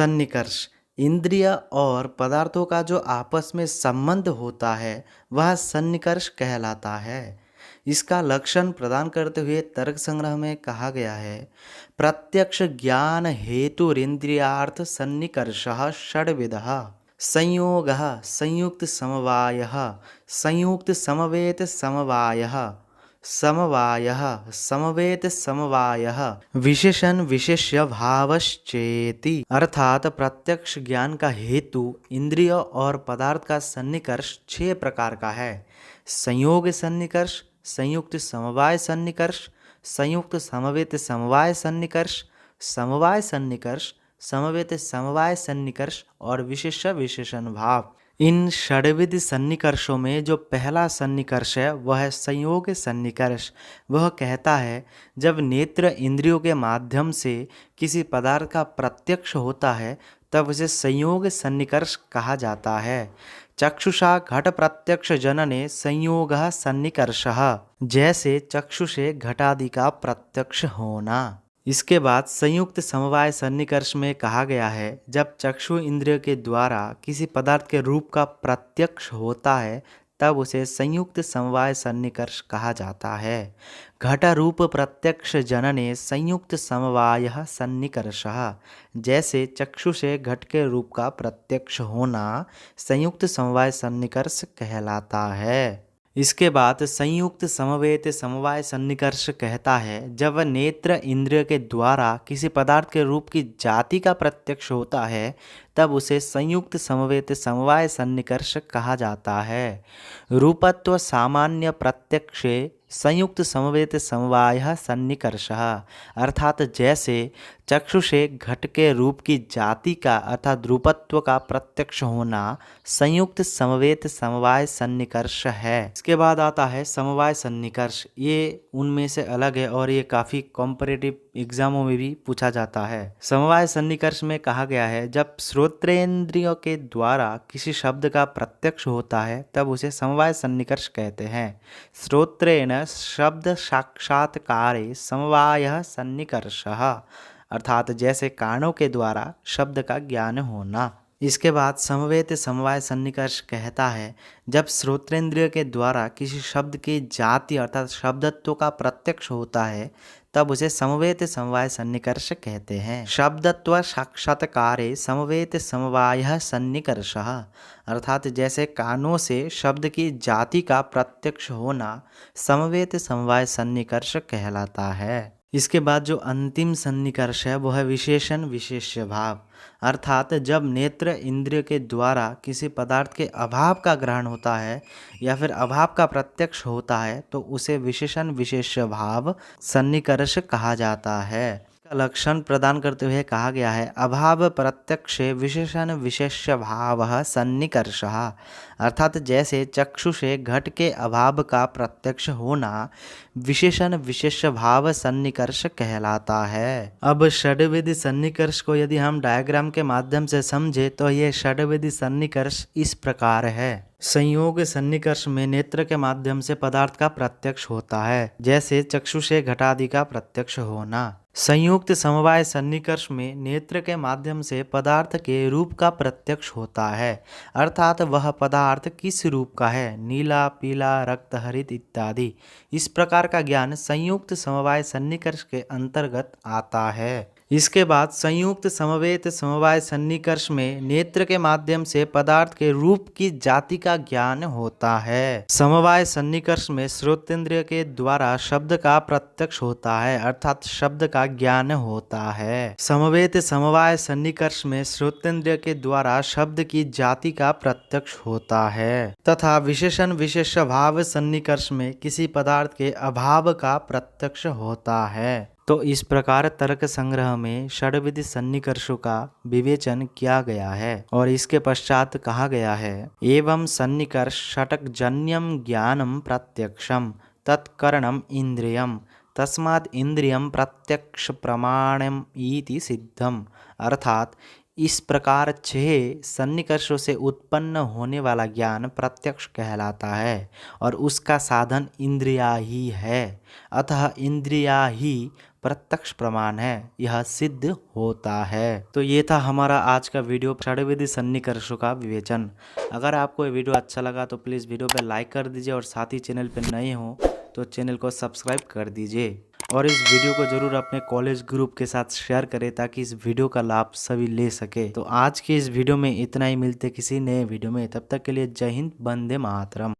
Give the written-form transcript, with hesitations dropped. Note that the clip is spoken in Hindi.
सन्निकर्ष इंद्रिय और पदार्थों का जो आपस में संबंध होता है वह सन्निकर्ष कहलाता है। इसका लक्षण प्रदान करते हुए तर्क संग्रह में कहा गया है, प्रत्यक्ष ज्ञान हेतुरिंद्रियार्थ सन्निकर्षः षड्विधः संयोगः संयुक्त समवायः संयुक्त समवेत समवायः समवायः समवेत समवायः विशेषण विशेष्य भावश्चेति। अर्थात प्रत्यक्ष ज्ञान का हेतु इंद्रिय और पदार्थ का सन्निकर्ष 6 प्रकार का है। संयोग सन्निकर्ष, संयुक्त समवाय सन्निकर्ष, संयुक्त समवेत समवाय सन्निकर्ष, समवाय सन्निकर्ष, समवेत समवाय सन्निकर्ष और विशेष विशेषण भाव। इन षड्विध सन्निकर्षों में जो पहला सन्निकर्ष है वह है संयोग सन्निकर्ष। वह कहता है, जब नेत्र इंद्रियों के माध्यम से किसी पदार्थ का प्रत्यक्ष होता है तब उसे संयोग सन्निकर्ष कहा जाता है। चक्षुषा घट प्रत्यक्ष जनने संयोगः सन्निकर्षः, जैसे चक्षु से घटादि का प्रत्यक्ष होना। इसके बाद संयुक्त समवाय सन्निकर्ष में कहा गया है, जब चक्षु इंद्रिय के द्वारा किसी पदार्थ के रूप का प्रत्यक्ष होता है तब उसे संयुक्त समवाय सन्निकर्ष कहा जाता है। घट रूप प्रत्यक्ष जनने संयुक्त समवायः सन्निकर्षः, जैसे चक्षु से घट के रूप का प्रत्यक्ष होना संयुक्त समवाय सन्निकर्ष कहलाता है। इसके बाद संयुक्त समवेत समवाय सन्निकर्ष कहता है, जब नेत्र इंद्रिय के द्वारा किसी पदार्थ के रूप की जाति का प्रत्यक्ष होता है तब उसे संयुक्त समवेत समवाय सन्निकर्ष कहा जाता है। रूपत्व सामान्य प्रत्यक्षे संयुक्त समवेत समवायः सन्निकर्षः, अर्थात जैसे चक्षु से घट के रूप की जाति का अर्थात रूपत्व का प्रत्यक्ष होना संयुक्त समवेत समवाय सन्निकर्ष है। इसके बाद आता है समवाय सन्निकर्ष। ये उनमें से अलग है और ये काफ़ी कॉम्परेटिव एग्जामों में भी पूछा जाता है। समवाय सन्निकर्ष में कहा गया है, जब श्रोत्रेंद्रियों के द्वारा किसी शब्द का प्रत्यक्ष होता है तब उसे समवाय सन्निकर्ष कहते हैं। श्रोत्रेण शब्द साक्षात्कारे समवायः सन्निकर्षः, अर्थात जैसे कानों के द्वारा शब्द का ज्ञान होना। इसके बाद समवेत समवाय सन्निकर्ष कहता है, जब श्रोत्रेंद्रिय के द्वारा किसी शब्द की जाति अर्थात शब्दत्व का प्रत्यक्ष होता है तब उसे समवेत समवाय सन्निकर्ष कहते हैं। शब्दत्व साक्षात्कारे समवेत समवायः सन्निकर्षः, अर्थात जैसे कानों से शब्द की जाति का प्रत्यक्ष होना समवेत समवाय सन्निकर्ष कहलाता है। इसके बाद जो अंतिम सन्निकर्ष है वह है विशेषण विशेष्य भाव, अर्थात जब नेत्र इंद्रिय के द्वारा किसी पदार्थ के अभाव का ग्रहण होता है या फिर अभाव का प्रत्यक्ष होता है तो उसे विशेषण विशेष्य भाव सन्निकर्ष कहा जाता है। लक्षण प्रदान करते हुए कहा गया है, अभाव प्रत्यक्षे विशेषण विशेष्य भावः सन्निकर्षः, अर्थात जैसे चक्षु से घट के अभाव का प्रत्यक्ष होना विशेषण विशेष्य भाव सन्निकर्ष कहलाता है। अब षड्विध सन्निकर्ष को यदि हम डायग्राम के माध्यम से समझे तो ये षड्विध सन्निकर्ष इस प्रकार है। संयोग सन्निकर्ष में नेत्र के माध्यम से पदार्थ का प्रत्यक्ष होता है, जैसे चक्षु से घटादि का प्रत्यक्ष होना। संयुक्त समवाय सन्निकर्ष में नेत्र के माध्यम से पदार्थ के रूप का प्रत्यक्ष होता है, अर्थात वह पदार्थ किस रूप का है, नीला, पीला, रक्त, हरित इत्यादि। इस प्रकार का ज्ञान संयुक्त समवाय सन्निकर्ष के अंतर्गत आता है। इसके बाद संयुक्त समवेत समवाय सन्निकर्ष में नेत्र के माध्यम से पदार्थ के रूप की जाति का ज्ञान होता है। समवाय सन्निकर्ष में श्रोतेंद्रिय के द्वारा शब्द का प्रत्यक्ष होता है, अर्थात शब्द का ज्ञान होता है। समवेत समवाय सन्निकर्ष में श्रोतेंद्रिय के द्वारा शब्द की जाति का प्रत्यक्ष होता है तथा विशेषण विशेष भाव सन्निकर्ष में किसी पदार्थ के अभाव का प्रत्यक्ष होता है। तो इस प्रकार तर्क संग्रह में षड्विध सन्निकर्षों का विवेचन किया गया है और इसके पश्चात कहा गया है, एवं सन्निकर्ष षटक जन्यम ज्ञानम प्रत्यक्षम तत्करणम इंद्रियम तस्माद् इंद्रियम प्रत्यक्ष प्रमाणम इति सिद्धम, अर्थात इस प्रकार 6 सन्निकर्षों से उत्पन्न होने वाला ज्ञान प्रत्यक्ष कहलाता है और उसका साधन इंद्रिया ही है। अतः इंद्रिया ही प्रत्यक्ष प्रमाण है, यह सिद्ध होता है। तो ये था हमारा आज का वीडियो, षड्विधि सन्निकर्षों का विवेचन। अगर आपको ये वीडियो अच्छा लगा तो प्लीज़ वीडियो पे लाइक कर दीजिए और साथ ही चैनल पे नए हो तो चैनल को सब्सक्राइब कर दीजिए और इस वीडियो को ज़रूर अपने कॉलेज ग्रुप के साथ शेयर करें ताकि इस वीडियो का लाभ सभी ले सके। तो आज के इस वीडियो में इतना ही, मिलते किसी नए वीडियो में, तब तक के लिए जय हिंद, वंदे मातरम।